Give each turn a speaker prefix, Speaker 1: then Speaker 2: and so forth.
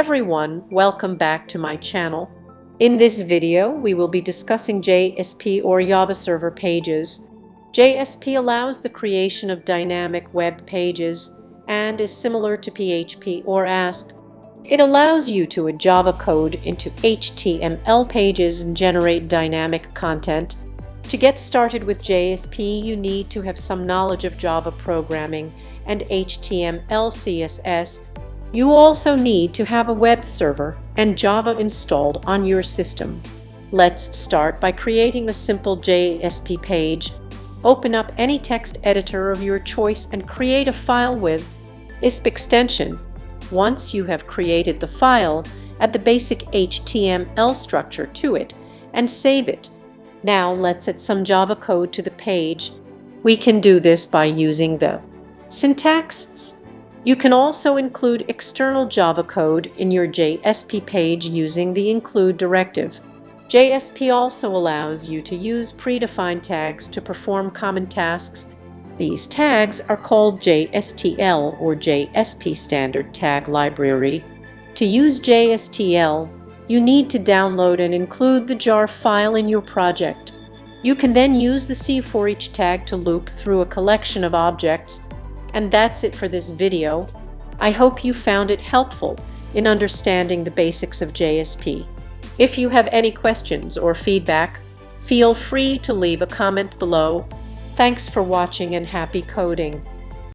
Speaker 1: everyone, welcome back to my channel. In this video, we will be discussing JSP or Java Server Pages. JSP allows the creation of dynamic web pages and is similar to PHP or ASP. It allows you to add Java code into HTML pages and generate dynamic content. To get started with JSP, you need to have some knowledge of Java programming and HTML, CSS. You also need to have a web server and Java installed on your system. Let's start by creating a simple JSP page. Open up any text editor of your choice and create a file with JSP extension. Once you have created the file, add the basic HTML structure to it and save it. Now let's add some Java code to the page. We can do this by using the syntax. You can also include external Java code in your JSP page using the include directive. JSP also allows you to use predefined tags to perform common tasks. These tags are called JSTL or JSP Standard Tag Library. To use JSTL, you need to download and include the jar file in your project. You can then use the C for each tag to loop through a collection of objects. And that's it for this video. I hope you found it helpful in understanding the basics of JSP. If you have any questions or feedback, feel free to leave a comment below. Thanks for watching and happy coding!